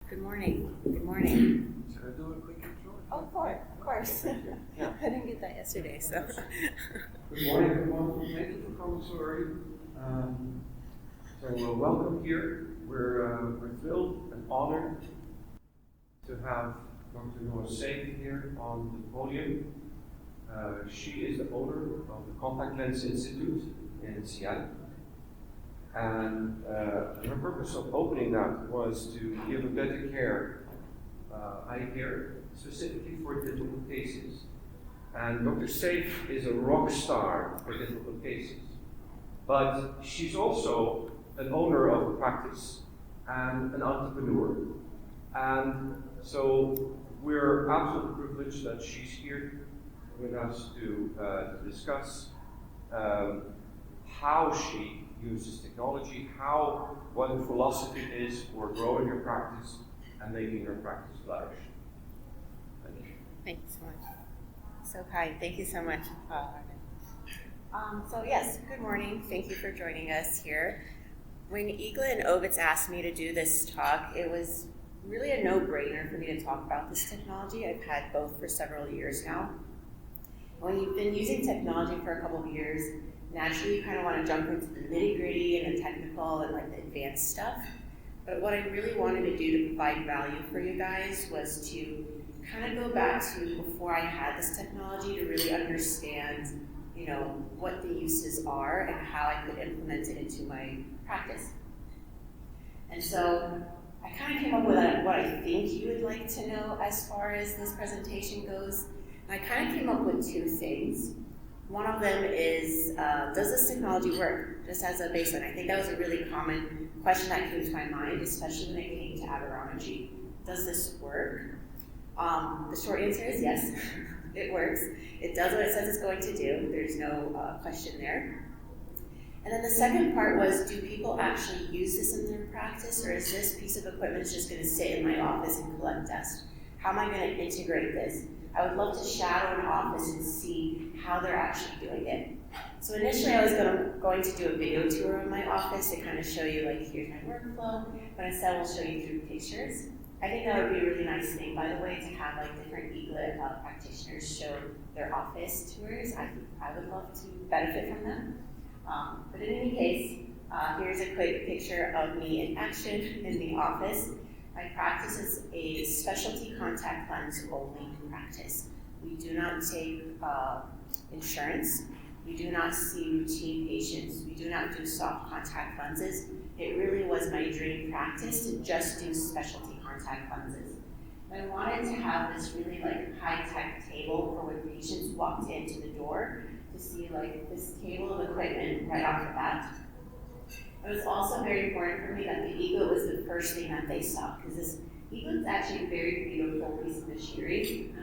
Good morning. Good morning. Should I do a quick intro? Oh, of course. Yeah. I didn't get that yesterday, so. Good morning, everyone. Thank you for coming so early. Welcome here. We're thrilled and honored to have Dr. Noha Seif here on the podium. She is the owner of the Contact Lens Institute in Seattle. And her purpose of opening that was to give a better care, eye care, specifically for difficult cases. And Dr. Seif is a rock star for difficult cases. But she's also an owner of a practice and an entrepreneur. And so we're absolutely privileged that she's here with us to discuss how she uses technology, what the philosophy is for growing your practice and making your practice flourish. Thank you. Thank you so much. So kind. Thank you so much. So yes, good morning. Thank you for joining us here. When Igla and Ovitz asked me to do this talk, it was really a no-brainer for me to talk about this technology. I've had both for several years now. When you've been using technology for a couple of years, naturally you kind of want to jump into the nitty-gritty and the technical and like the advanced stuff. But what I really wanted to do to provide value for you guys was to kind of go back to before I had this technology to really understand, what the uses are and how I could implement it into my practice. And so I kind of came up with what I think you would like to know as far as this presentation goes. And I kind of came up with two things. One of them is, does this technology work? Just as a baseline. I think that was a really common question that came to my mind, especially when it came to aberrometry. Does this work? The short answer is yes, it works. It does what it says it's going to do. There's no question there. And then the second part was, do people actually use this in their practice, or is this piece of equipment just going to sit in my office and collect dust? How am I going to integrate this? I would love to shadow an office and see how they're actually doing it. So initially I was going to do a video tour of my office to kind of show you, like, here's my workflow, but instead we'll show you through pictures. I think that would be a really nice thing, by the way, to have like different Igla practitioners show their office tours. I would love to benefit from them. But in any case, here's a quick picture of me in action in the office. My practice is a specialty contact lens only practice. We do not take insurance. We do not see routine patients. We do not do soft contact lenses. It really was my dream practice to just do specialty contact lenses. I wanted to have this really like high-tech table for when patients walked into the door to see like this table of equipment right off the bat. It was also very important for me that the Igla was the first thing that they saw, because this Igla is actually a very beautiful piece of machinery,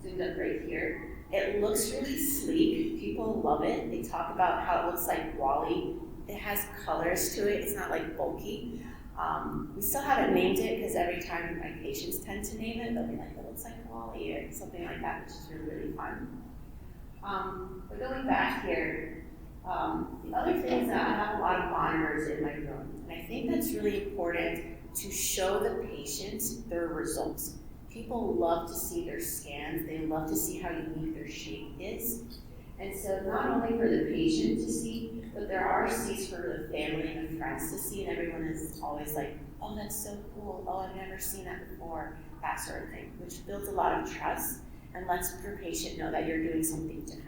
zoomed up right here. It looks really sleek. People love it. They talk about how it looks like WALL-E. It has colors to it. It's not like bulky. We still haven't named it because every time my patients tend to name it, they'll be like, it looks like WALL-E or something like that, which is really, really fun. But going back here, the other thing is that I have a lot of monitors in my room, and I think that's really important to show the patients their results. People love to see their scans. They love to see how unique their shape is. And so not only for the patient to see, but there are seats for the family and the friends to see, and everyone is always like, oh, that's so cool. Oh, I've never seen that before, that sort of thing, which builds a lot of trust and lets your patient know that you're doing something different.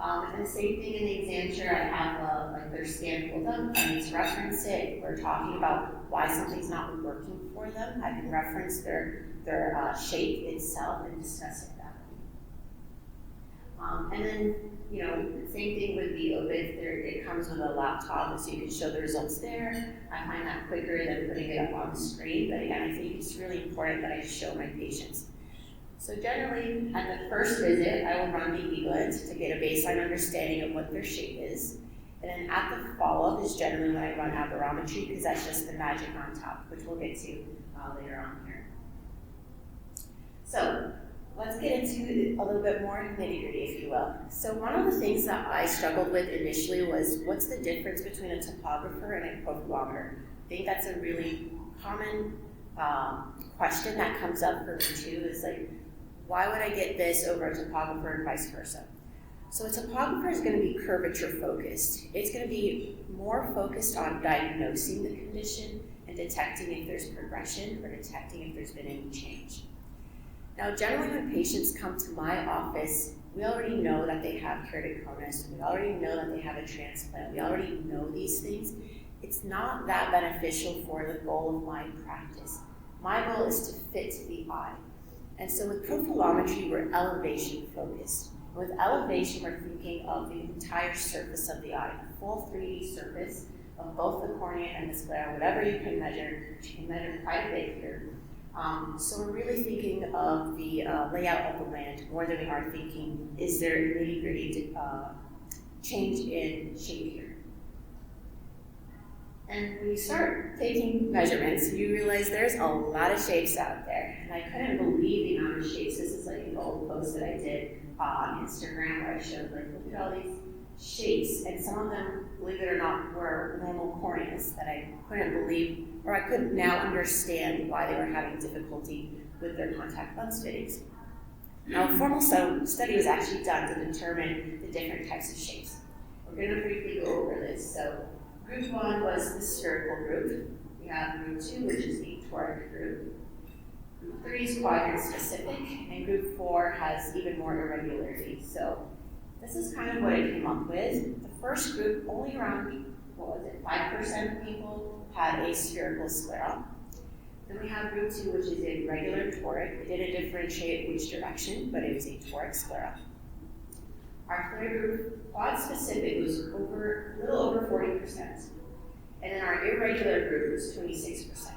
And the same thing in the exam chair, I have like their scan pulled up, I need to reference it. We're talking about why something's not working for them. I can reference their shape itself and discuss it that way. And then, the same thing with the Ovitz. It comes with a laptop, so you can show the results there. I find that quicker than putting it up on the screen, but again, I think it's really important that I show my patients. So generally, at the first visit, I will run the Igla to get a baseline understanding of what their shape is. And then at the follow-up is generally when I run aberrometry, because that's just the magic on top, which we'll get to later on here. So let's get into a little bit more nitty-gritty, if you will. So one of the things that I struggled with initially was, what's the difference between a topographer and a profilometer? I think that's a really common question that comes up for me too is like, why would I get this over a topographer and vice versa? So a topographer is going to be curvature focused. It's going to be more focused on diagnosing the condition and detecting if there's progression or detecting if there's been any change. Now, generally when patients come to my office, we already know that they have keratoconus, we already know that they have a transplant, we already know these things. It's not that beneficial for the goal of my practice. My goal is to fit the eye. And so with profilometry, we're elevation focused. With elevation, we're thinking of the entire surface of the eye, a full 3D surface of both the cornea and the sclera, whatever you can measure. You can measure quite a bit here. So we're really thinking of the layout of the land more than we are thinking, is there a nitty-gritty change in shape here? And when you start taking measurements, you realize there's a lot of shapes out there. And I couldn't believe the amount of shapes. This is like an old post that I did on Instagram where I showed, like, look at all these shapes. And some of them, believe it or not, were normal corneas that I couldn't believe, or I could now understand why they were having difficulty with their contact lens fittings. Now, a formal study was actually done to determine the different types of shapes. We're going to briefly go over this. So, Group 1 was the spherical group. We have Group 2, which is the toric group. Group 3 is quadrant specific, and Group 4 has even more irregularity. So this is kind of what I came up with. The first group, only around, 5% of people had a spherical scleral. Then we have Group 2, which is a regular toric. It didn't differentiate which direction, but it was a toric scleral. Our third group, quad specific, was a little over 40%. And then our irregular group was 26%.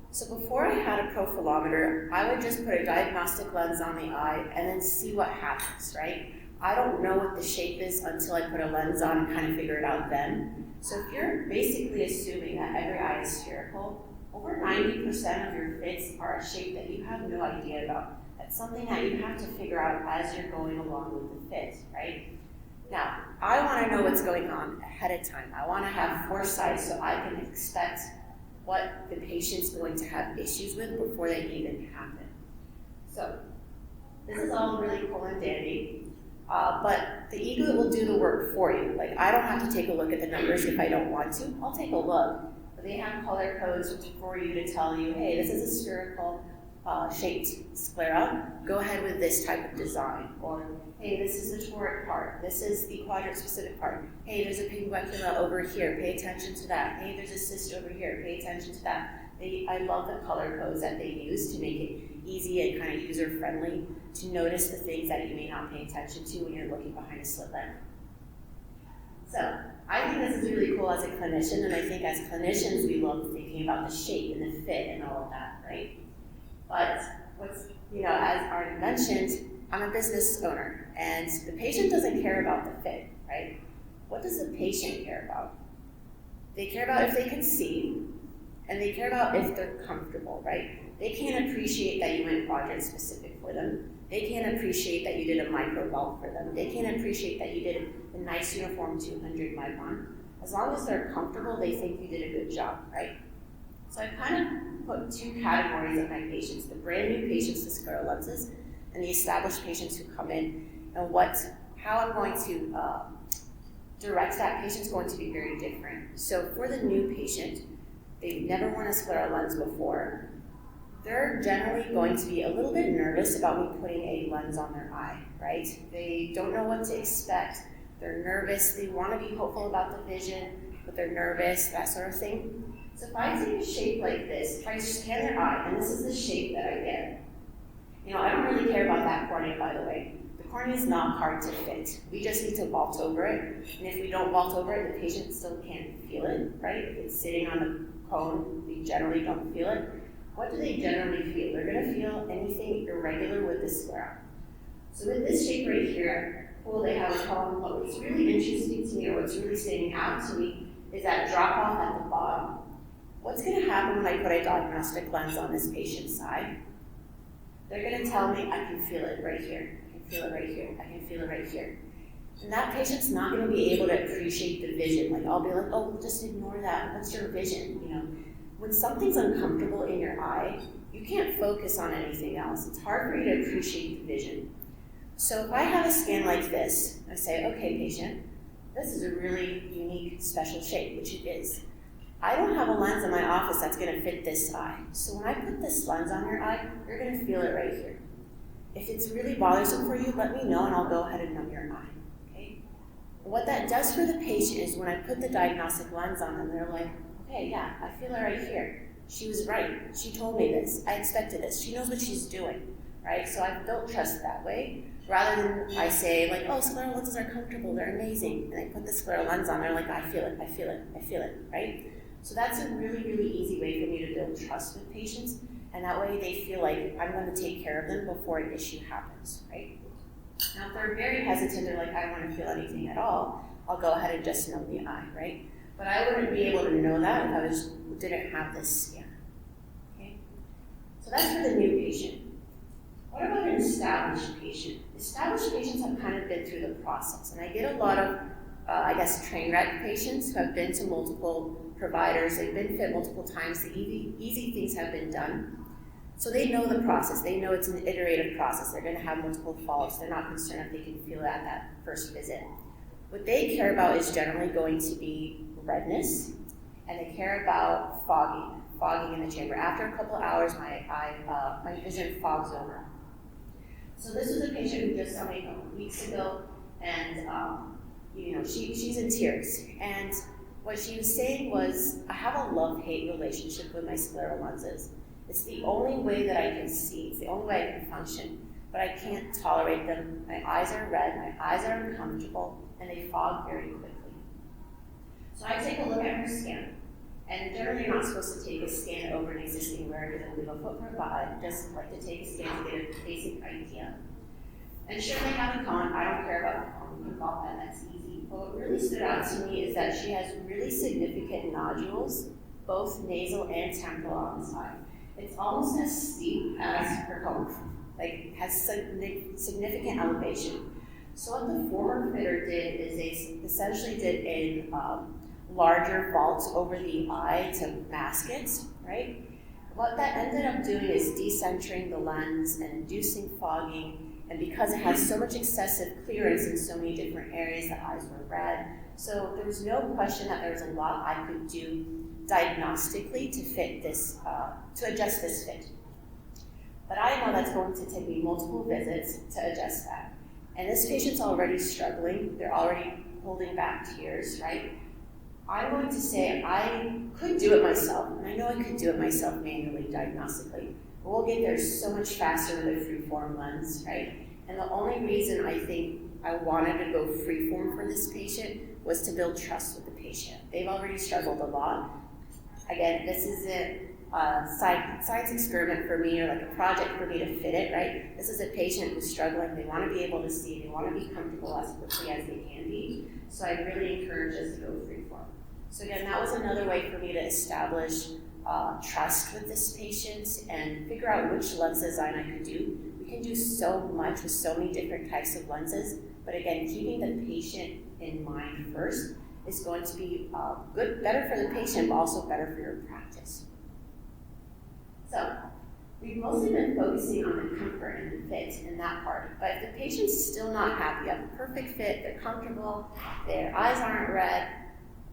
So before I had a profilometer, I would just put a diagnostic lens on the eye and then see what happens, right? I don't know what the shape is until I put a lens on and kind of figure it out then. So if you're basically assuming that every eye is spherical, over 90% of your fits are a shape that you have no idea about. That's something that you have to figure out as you're going along with the fit, right? Now, I want to know what's going on ahead of time. I want to have foresight so I can expect what the patient's going to have issues with before they even happen. So, this is all really cool and dandy, but the eaglet will do the work for you. Like, I don't have to take a look at the numbers if I don't want to. I'll take a look. But they have color codes for you to tell you, hey, this is a spherical shaped sclera, go ahead with this type of design. Or, hey, this is the toric part, this is the quadrant specific part. Hey, there's a pinguecula over here, pay attention to that. Hey, there's a cyst over here, pay attention to that. I love the color codes that they use to make it easy and kind of user-friendly to notice the things that you may not pay attention to when you're looking behind a slit lamp. So, I think this is really cool as a clinician, and I think as clinicians we love thinking about the shape and the fit and all of that, right? But as already mentioned, I'm a business owner, and the patient doesn't care about the fit, right? What does the patient care about? They care about if they can see, and they care about if they're comfortable, right? They can't appreciate that you went quadrant specific for them. They can't appreciate that you did a micro welt for them. They can't appreciate that you did a nice uniform 200 micron. As long as they're comfortable, they think you did a good job, right? So I've kind of put two categories of my patients, the brand new patients with scleral lenses and the established patients who come in, and how I'm going to direct that patient is going to be very different. So for the new patient, they've never worn a scleral lens before. They're generally going to be a little bit nervous about me putting a lens on their eye, right? They don't know what to expect. They're nervous. They want to be hopeful about the vision, but they're nervous, that sort of thing. So if I take a shape like this, if I scan their eye, and this is the shape that I get, I don't really care about that cornea, by the way. The cornea is not hard to fit. We just need to vault over it, and if we don't vault over it, the patient still can't feel it, right? If it's sitting on the cone, we generally don't feel it. What do they generally feel? They're going to feel anything irregular with the sclera. So with this shape right here, they have a column, but what's really interesting to me, or what's really standing out to me, is that drop off at the bottom. What's going to happen when I put a diagnostic lens on this patient's eye? They're going to tell me, I can feel it right here, I can feel it right here, I can feel it right here. And that patient's not going to be able to appreciate the vision. Like, I'll be like, oh, just ignore that. What's your vision? when something's uncomfortable in your eye, you can't focus on anything else. It's hard for you to appreciate the vision. So if I have a scan like this, I say, okay, patient, this is a really unique, special shape, which it is. I don't have a lens in my office that's gonna fit this eye. So when I put this lens on your eye, you're gonna feel it right here. If it's really bothersome for you, let me know and I'll go ahead and numb your eye, okay? What that does for the patient is when I put the diagnostic lens on them, they're like, okay, yeah, I feel it right here. She was right, she told me this, I expected this, she knows what she's doing, right? So I built trust that way, rather than I say like, oh, scleral lenses are comfortable, they're amazing, and I put the scleral lens on, they're like, I feel it, I feel it, I feel it, right? So that's a really, really easy way for me to build trust with patients, and that way they feel like I'm going to take care of them before an issue happens, right? Now, if they're very hesitant, they're like, I don't want to feel anything at all, I'll go ahead and just numb the eye, right? But I wouldn't be able to know that if I didn't have this scan, okay? So that's for the new patient. What about an established patient? Established patients have kind of been through the process, and I get a lot of, train wreck patients who have been to multiple providers, they've been fit multiple times, the easy things have been done. So they know the process, they know it's an iterative process, they're gonna have multiple follow-ups, they're not concerned if they can feel it at that first visit. What they care about is generally going to be redness, and they care about fogging in the chamber. After a couple hours, my vision fogs over. So this was a patient who just saw me a couple weeks ago, and she's in tears. And what she was saying was, I have a love-hate relationship with my scleral lenses. It's the only way that I can see, it's the only way I can function, but I can't tolerate them. My eyes are red, my eyes are uncomfortable, and they fog very quickly. So I take a look at her scan, and generally you're not supposed to take a scan over an existing wearer because I leave a footprint, but I just like to take a scan to get a basic idea. And sure, they have a cone, I don't care about the cone, we can call that, that's easy. But what really stood out to me is that she has really significant nodules, both nasal and temporal on the side. It's almost as steep as her cone, like has significant elevation. So what the former fitter did is they essentially did a larger vault over the eye to mask it, right? What that ended up doing is decentering the lens and inducing fogging, and because it has so much excessive clearance in so many different areas, the eyes were red. So there was no question that there was a lot I could do diagnostically to fit this, to adjust this fit. But I know that's going to take me multiple visits to adjust that. And this patient's already struggling, they're already holding back tears, right? I'm going to say I could do it myself, and I know I could do it myself manually, diagnostically, but we'll get there so much faster with a freeform lens, right? And the only reason I think I wanted to go freeform for this patient was to build trust with the patient. They've already struggled a lot. Again, this isn't a science experiment for me or like a project for me to fit it, right? This is a patient who's struggling, they want to be able to see, they want to be comfortable as quickly as they can be. So I really encourage us to go freeform. So again, that was another way for me to establish trust with this patient and figure out which lens design I could do. We can do so much with so many different types of lenses, but again, keeping the patient in mind first is going to be better for the patient, but also better for your practice. So we've mostly been focusing on the comfort and the fit in that part, but if the patient's still not happy, you have a perfect fit, they're comfortable, their eyes aren't red,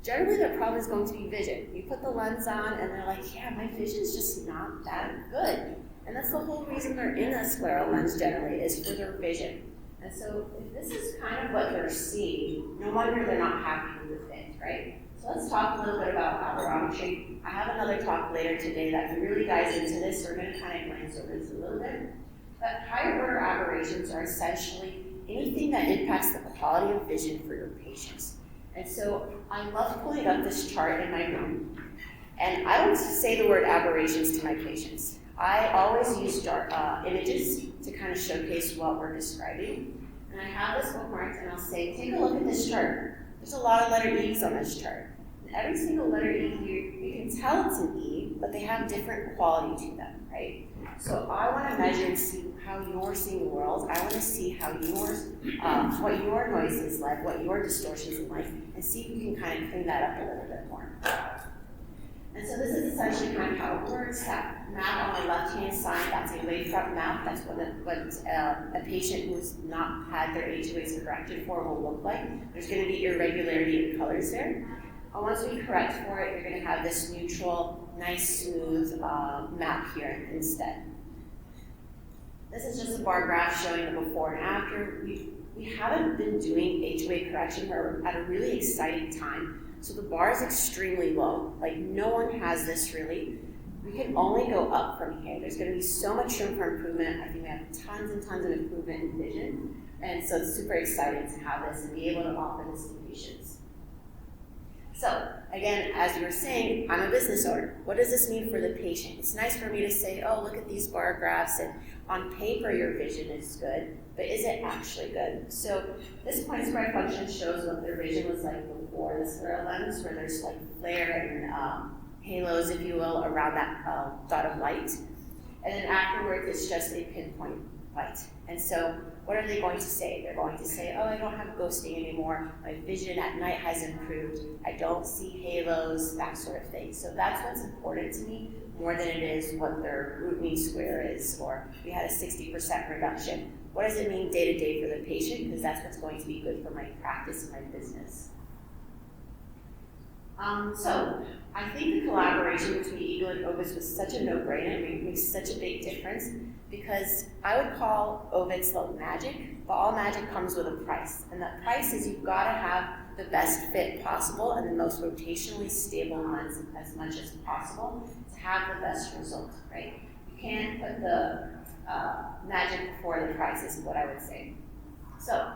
generally their problem is going to be vision. You put the lens on and they're like, yeah, my vision's just not that good. And that's the whole reason they're in a scleral lens generally, is for their vision. And so if this is kind of what they're seeing, no wonder they're not happy with the fit, right? So let's talk a little bit about aberrometry. I have another talk later today that really dives into this, so we're going to kind of glance over this a little bit. But higher order aberrations are essentially anything that impacts the quality of vision for your patients. And so I love pulling up this chart in my room, and I don't say the word aberrations to my patients. I always use images to kind of showcase what we're describing. And I have this bookmarked, and I'll say, take a look at this chart. There's a lot of letter E's on this chart. And every single letter E here, you can tell it's an E, but they have different quality to them, right? So I want to measure and see how you're seeing the world. I want to see how what your noise is like, what your distortion is like, and see if we can kind of clean that up a little bit more. And so this is essentially kind of how it works. That map on the left-hand side, that's a wavefront map. That's what a patient who's not had their HOAs corrected for will look like. There's going to be irregularity in colors there. Once we correct for it, you're going to have this neutral, nice, smooth map here instead. This is just a bar graph showing the before and after. We haven't been doing HOA correction at a really exciting time. So the bar is extremely low. Like, no one has this really. We can only go up from here. There's going to be so much room for improvement. I think we have tons and tons of improvement in vision. And so it's super exciting to have this and be able to offer this to patients. So, again, as you were saying, I'm a business owner. What does this mean for the patient? It's nice for me to say, oh, look at these bar graphs, and on paper your vision is good, but is it actually good? So this point square function shows what their vision was like before the scleral lens, where there's like flare and halos, if you will, around that dot of light. And then afterwards, it's just a pinpoint light. And so what are they going to say? They're going to say, oh, I don't have ghosting anymore. My vision at night has improved. I don't see halos, that sort of thing. So that's what's important to me more than it is what their root mean square is, or we had a 60% reduction. What does it mean day to day for the patient? Because that's what's going to be good for my practice and my business. So I think the collaboration between Eagle and Ovitz was such a no-brainer. It makes such a big difference because I would call Ovitz the magic, but all magic comes with a price. And that price is you've got to have the best fit possible and the most rotationally stable lens as much as possible to have the best result, right? You can't put the magic before the price is what I would say. So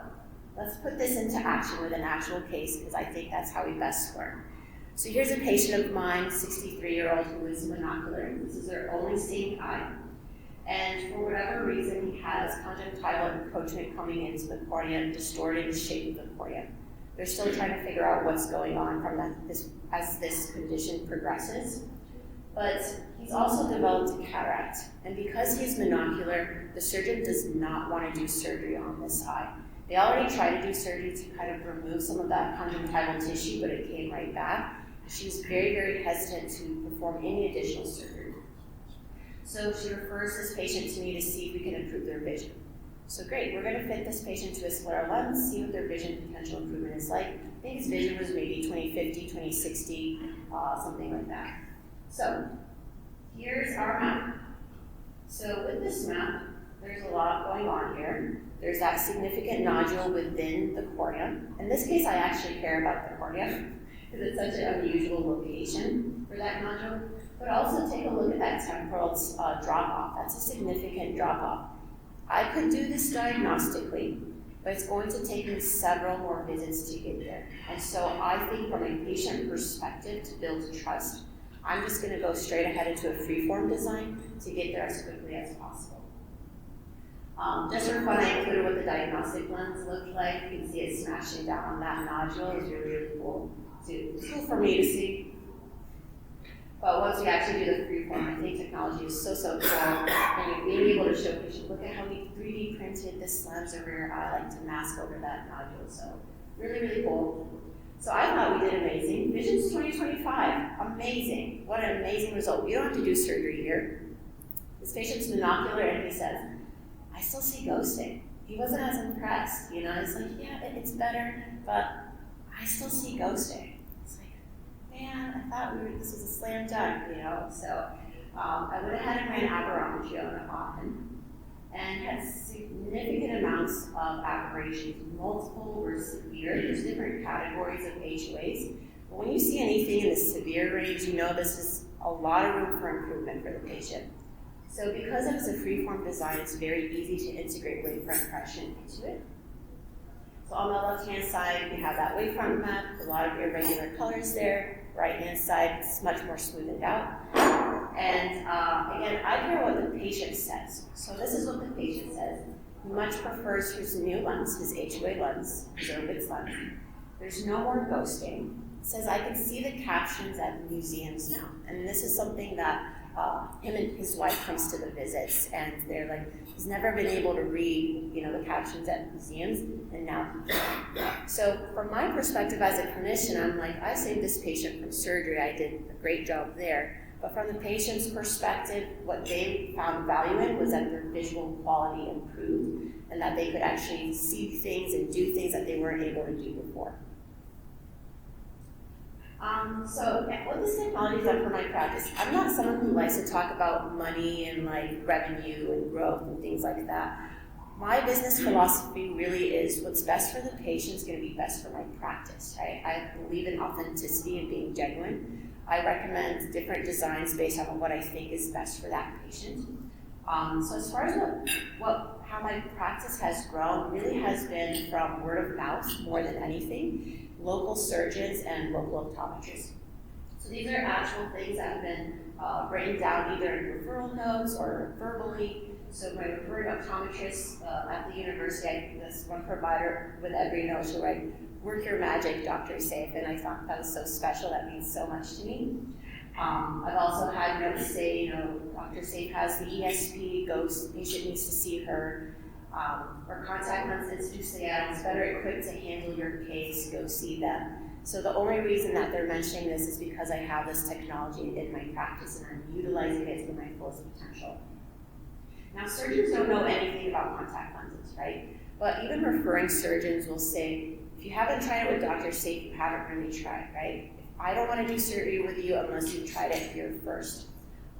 let's put this into action with an actual case because I think that's how we best learn. So here's a patient of mine, 63-year-old, who is monocular. This is their only seeing eye. And for whatever reason, he has conjunctival encroachment coming into the cornea and distorting the shape of the cornea. They're still trying to figure out what's going on from as this condition progresses. But he's also developed a cataract. And because he's monocular, the surgeon does not want to do surgery on this eye. They already tried to do surgery to kind of remove some of that conjunctival tissue, but it came right back. She was very, very hesitant to perform any additional surgery. So she refers this patient to me to see if we can improve their vision. So great, we're going to fit this patient to a scleral lens, see what their vision potential improvement is like. I think his vision was maybe 20/50, 20/60, something like that. So here's our map. So with this map, there's a lot going on here. There's that significant nodule within the cornea. In this case, I actually care about the cornea because it's such an unusual location for that nodule. But also take a look at that temporal drop-off. That's a significant drop-off. I could do this diagnostically, but it's going to take me several more visits to get there. And so I think from a patient perspective, to build trust, I'm just going to go straight ahead into a freeform design to get there as quickly as possible. Just for fun, I included what the diagnostic lens looked like. You can see it smashing down on that nodule. It's really, really cool. It's cool for me to see. But once we actually do the freeform, I think technology is so cool. And being able to show patients, look at how we 3D printed this lens over your eye, like to mask over that nodule. So really, really cool. So I thought we did amazing. Vision's 2025, amazing. What an amazing result. We don't have to do surgery here. This patient's monocular and he says, I still see ghosting. He wasn't as impressed, you know. It's like, yeah, it's better, but I still see ghosting. It's like, man, I thought this was a slam dunk, you know. So I went ahead and ran aberrometry on him and had significant amounts of aberrations. Multiple were severe. There's different categories of HOAs. But when you see anything in the severe range, you know this is a lot of room for improvement for the patient. So because it was a freeform design, it's very easy to integrate wavefront correction into it. So on the left-hand side, we have that wavefront map, a lot of irregular colors there. Right-hand side, it's much more smoothed out. And again, I care what the patient says. So this is what the patient says. He much prefers his new lens, his HOA lens, his Ovitz lens. There's no more ghosting. It says, I can see the captions at museums now. And this is something that him and his wife comes to the visits, and they're like, he's never been able to read, you know, the captions at museums, and now he can. So from my perspective as a clinician, I'm like, I saved this patient from surgery. I did a great job there. But from the patient's perspective, what they found value in was that their visual quality improved and that they could actually see things and do things that they weren't able to do before. So what this technology has done for my practice, I'm not someone who likes to talk about money and like revenue and growth and things like that. My business philosophy really is what's best for the patient is going to be best for my practice, right? I believe in authenticity and being genuine. I recommend different designs based on what I think is best for that patient. So as far as how my practice has grown, really has been from word of mouth more than anything, local surgeons and local optometrists. So these are actual things that have been written down either in referral notes or verbally. So my referring optometrist at the university, I think this one provider with every note, she'll write, "Work your magic, Dr. Seif," and I thought that was so special. That means so much to me. I've also had notes say, Dr. Seif has the ESP, patient needs to see her, or contact lens institute is better equipped to handle your case, go see them. So the only reason that they're mentioning this is because I have this technology in my practice and I'm utilizing it to my fullest potential. Now, surgeons don't know anything about contact lenses, right? But even referring surgeons will say, if you haven't tried it with Dr. Seif, you haven't really tried, right? I don't want to do surgery with you unless you've tried it here first.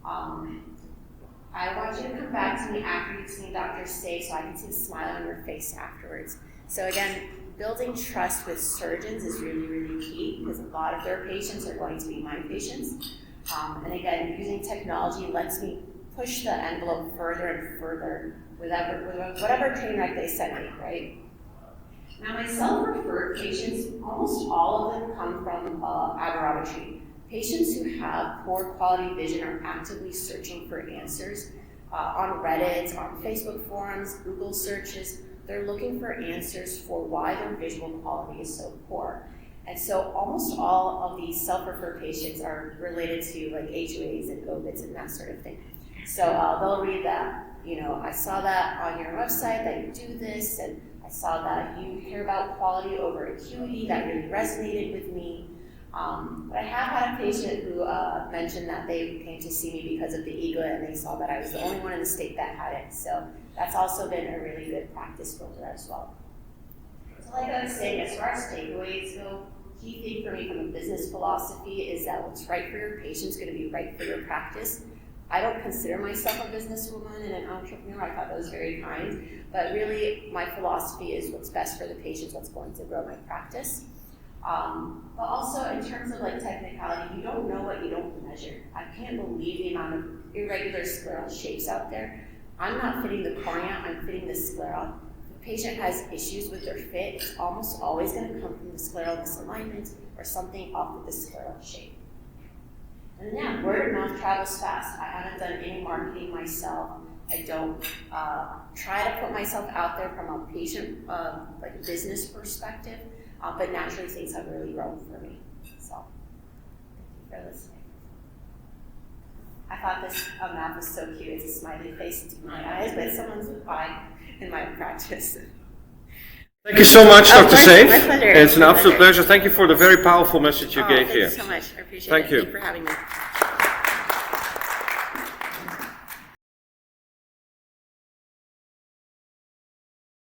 I want you to come back to me after you've seen Dr. Seif so I can see the smile on your face afterwards. So again, building trust with surgeons is really, really key because a lot of their patients are going to be my patients. And again, using technology lets me push the envelope further and further with whatever train wreck they send me, right? Now, my self-referred patients, almost all of them come from aberrometry. Patients who have poor quality vision are actively searching for answers on Reddit, on Facebook forums, Google searches. They're looking for answers for why their visual quality is so poor. And so almost all of these self-referred patients are related to like HOAs and OVIDs and that sort of thing. So they'll read that, I saw that on your website that you do this, and I saw that you care about quality over acuity. That really resonated with me. But I have had a patient who mentioned that they came to see me because of the eaglet and they saw that I was the only one in the state that had it. So that's also been a really good practice filter as well. So like I was saying, as far as takeaways go, key thing for me from a business philosophy is that what's right for your patient is going to be right for your practice. I don't consider myself a businesswoman and an entrepreneur. I thought that was very kind. But really, my philosophy is what's best for the patients, what's going to grow my practice. But also, in terms of like technicality, you don't know what you don't measure. I can't believe the amount of irregular scleral shapes out there. I'm not fitting the cornea, I'm fitting the scleral. If the patient has issues with their fit, it's almost always going to come from the scleral misalignment or something off with the scleral shape. And yeah, word of mouth travels fast. I haven't done any marketing myself. I don't try to put myself out there from a patient, like a business perspective, but naturally things have really grown for me. So, thank you for listening. I thought this map was so cute. It's a smiley face to my eyes, but someone's eye in my practice. Thank you so much, Dr. Seif. My pleasure. It's an absolute pleasure. Thank you for the very powerful message you gave here. Thank you so much. I appreciate it. Thank you. Thank you for having me.